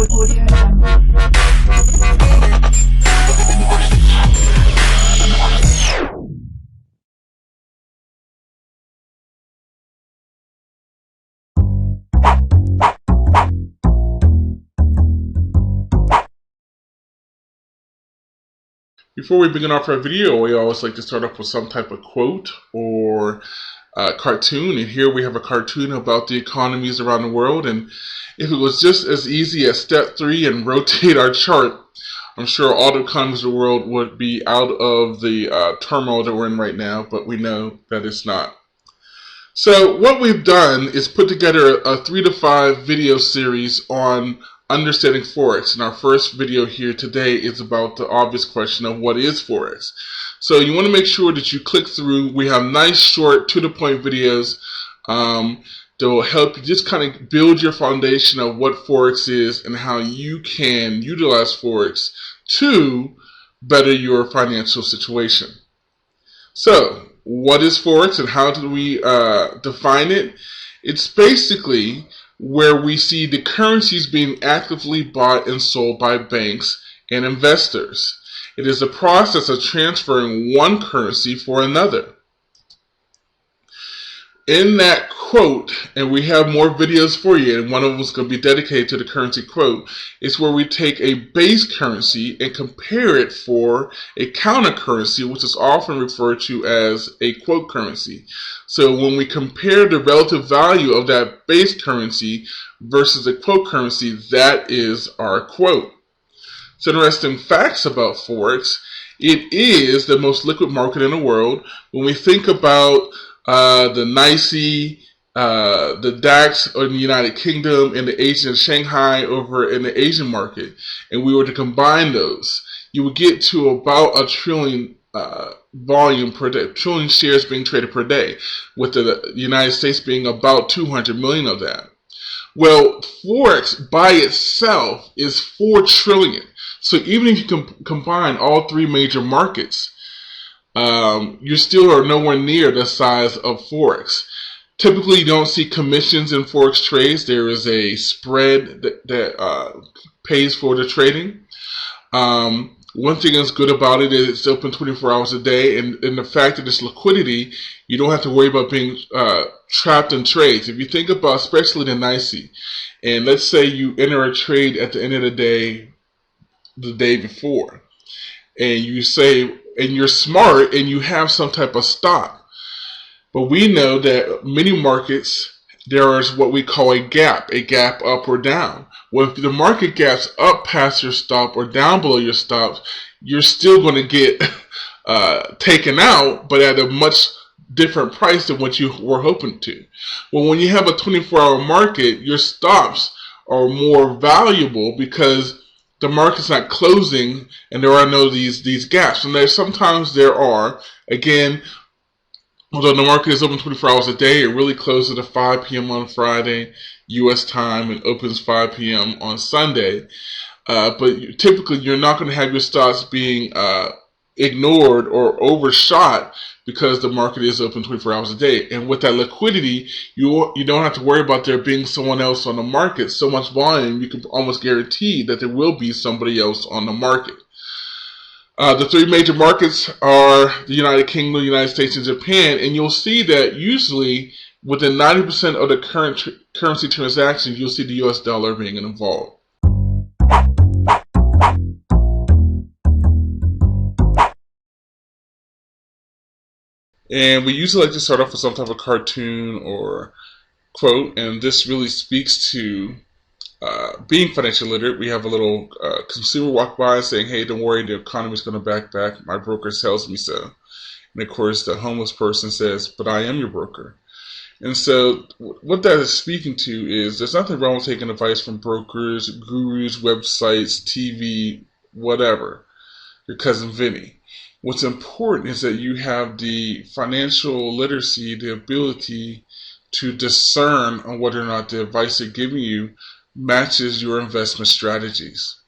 Before we begin off our video, we always like to start off with some type of quote or cartoon. And here we have a cartoon about the economies around the world. And if it was just as easy as step 3 and rotate our chart, I'm sure all the economies of the world would be out of the turmoil that we're in right now, but we know that it's not. So what we've done is put together a 3 to 5 video series on understanding Forex. And our first video here today is about the obvious question of what is Forex. So you want to make sure that you click through. We have nice, short, to-the-point videos that will help you just kind of build your foundation of what Forex is and how you can utilize Forex to better your financial situation. So, what is Forex and how do we define it? It's basically where we see the currencies being actively bought and sold by banks and investors. It is the process of transferring one currency for another. In that quote, and we have more videos for you, and one of them is going to be dedicated to the currency quote, is where we take a base currency and compare it for a counter currency, which is often referred to as a quote currency. So when we compare the relative value of that base currency versus a quote currency, that is our quote. Some interesting facts about Forex: it is the most liquid market in the world. When we think about the NYSE, the DAX in the United Kingdom, and the Asian Shanghai over in the Asian market, and we were to combine those, you would get to about a trillion volume per day, trillion shares being traded per day, with the United States being about 200 million of that. Well, Forex by itself is 4 trillion. So even if you combine all 3 major markets, you still are nowhere near the size of Forex. Typically, you don't see commissions in Forex trades. There is a spread that pays for the trading. One thing that's good about it is it's open 24 hours a day, and the fact that it's liquidity, you don't have to worry about being trapped in trades. If you think about, especially the NYSE, and let's say you enter a trade at the end of the day before, and you say, and you're smart and you have some type of stop. But we know that many markets, there is what we call a gap up or down. Well, if the market gaps up past your stop or down below your stop, you're still going to get taken out, but at a much different price than what you were hoping to. Well, when you have a 24-hour market, your stops are more valuable because the market's not closing and there are no these gaps. And sometimes there are, again, although the market is open 24 hours a day, it really closes at 5 p.m. on Friday, U.S. time, and opens 5 p.m. on Sunday. But typically, you're not going to have your stocks being ignored or overshot because the market is open 24 hours a day. And with that liquidity, you don't have to worry about there being someone else on the market. So much volume, you can almost guarantee that there will be somebody else on the market. The 3 major markets are the United Kingdom, the United States, and Japan. And you'll see that usually within 90% of the current currency transactions, you'll see the US dollar being involved. And we usually like to start off with some type of cartoon or quote, and this really speaks to being financially literate. We have a little consumer walk by saying, hey, don't worry, the economy is going to back. My broker tells me so. And of course, the homeless person says, but I am your broker. And so what that is speaking to is there's nothing wrong with taking advice from brokers, gurus, websites, TV, whatever, your cousin Vinny. What's important is that you have the financial literacy, the ability to discern on whether or not the advice they're giving you matches your investment strategies.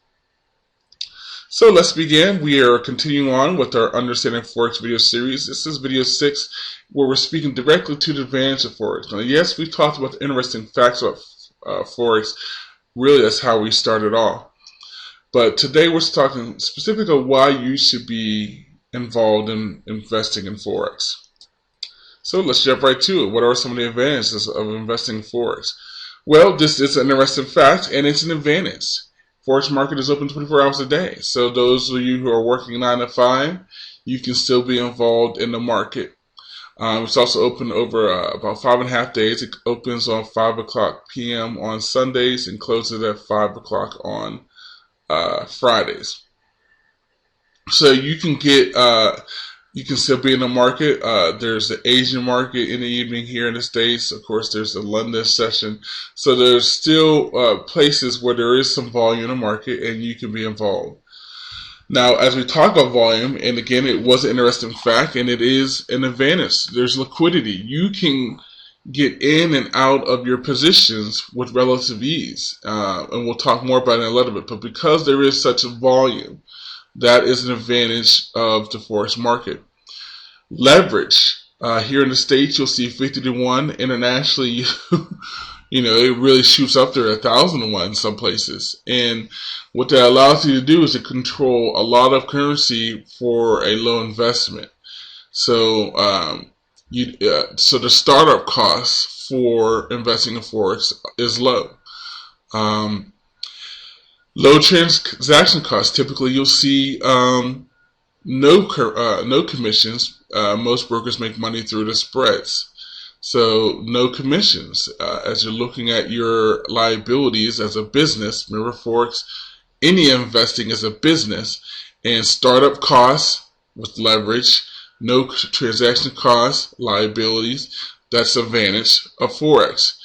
So let's begin. We are continuing on with our Understanding Forex video series. This is video 6, where we're speaking directly to the advantage of Forex. Now, yes, we've talked about the interesting facts about Forex really that's how we started off. But today we're talking specifically why you should be involved in investing in Forex. So let's jump right to it. What are some of the advantages of investing in Forex? Well, this is an interesting fact, and it's an advantage. Forex market is open 24 hours a day. So those of you who are working 9 to 5, you can still be involved in the market. It's also open over about 5.5 days. It opens on 5 o'clock p.m. on Sundays and closes at 5 o'clock on Fridays. So you can you can still be in the market. There's the Asian market in the evening here in the States. Of course, there's the London session. So there's still places where there is some volume in the market and you can be involved. Now, as we talk about volume, and again, it was an interesting fact, and it is an advantage. There's liquidity. You can get in and out of your positions with relative ease. And we'll talk more about it in a little bit. But because there is such a volume, that is an advantage of the Forex market. Leverage. Here in the States, you'll see 50 to 1. Internationally, it really shoots up there 1,000 to 1 in some places. And what that allows you to do is to control a lot of currency for a low investment. So, so the startup cost for investing in Forex is low. Low transaction costs. Typically, you'll see no commissions. Most brokers make money through the spreads. So no commissions. As you're looking at your liabilities as a business, remember Forex, any investing is a business, and startup costs with leverage, no transaction costs, liabilities, that's the advantage of Forex.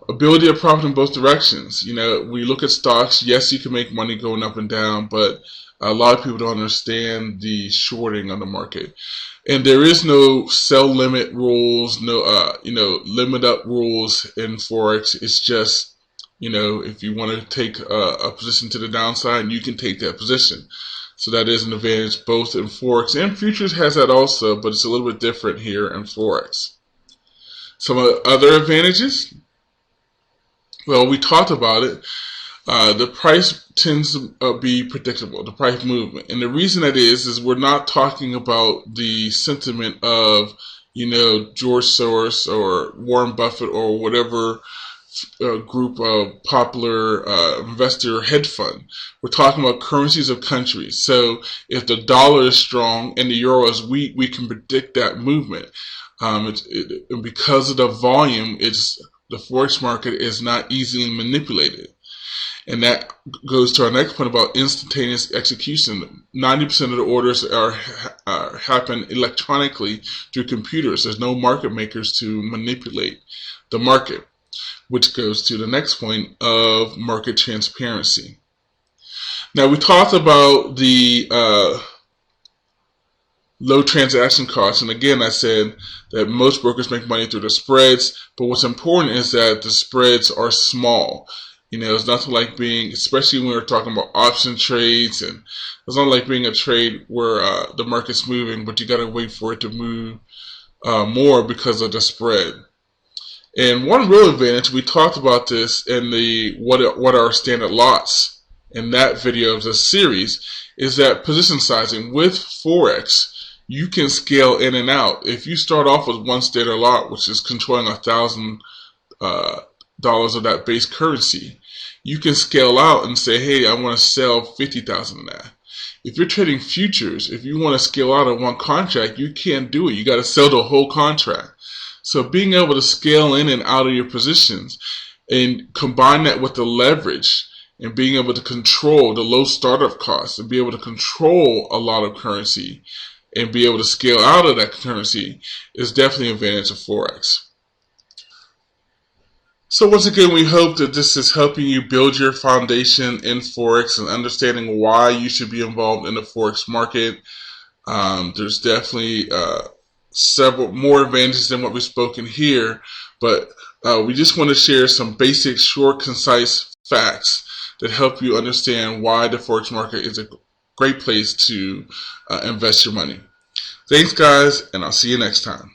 Ability of profit in both directions. We look at stocks, yes, you can make money going up and down, but a lot of people don't understand the shorting on the market. And there is no sell limit rules, no limit up rules in Forex. It's just, if you want to take a position to the downside, you can take that position. So that is an advantage both in Forex, and futures has that also, but it's a little bit different here in Forex. Some other advantages, well, we talked about it. The price tends to be predictable, the price movement. And the reason that is we're not talking about the sentiment of, George Soros or Warren Buffett or whatever group of popular investor hedge fund. We're talking about currencies of countries. So if the dollar is strong and the euro is weak, we can predict that movement. And because of the volume, the Forex market is not easily manipulated. And that goes to our next point about instantaneous execution. 90% of the orders happen electronically through computers. There's no market makers to manipulate the market, which goes to the next point of market transparency. Now, we talked about the low transaction costs, and again, I said that most brokers make money through the spreads, but what's important is that the spreads are small. It's nothing like being, especially when we're talking about option trades, and it's not like being a trade where the market's moving, but you got to wait for it to move more because of the spread. And one real advantage, we talked about this in the what are standard lots in that video of this series, is that position sizing with Forex, you can scale in and out. If you start off with one standard lot, which is controlling $1,000 of that base currency, you can scale out and say, hey, I want to sell 50,000 of that. If you're trading futures, if you want to scale out of one contract, you can't do it. You got to sell the whole contract. So being able to scale in and out of your positions and combine that with the leverage and being able to control the low startup costs and be able to control a lot of currency and be able to scale out of that currency is definitely an advantage of Forex. So once again, we hope that this is helping you build your foundation in Forex and understanding why you should be involved in the Forex market. There's definitely several more advantages than what we've spoken here, but we just want to share some basic, short, concise facts that help you understand why the Forex market is a great place to invest your money. Thanks, guys, and I'll see you next time.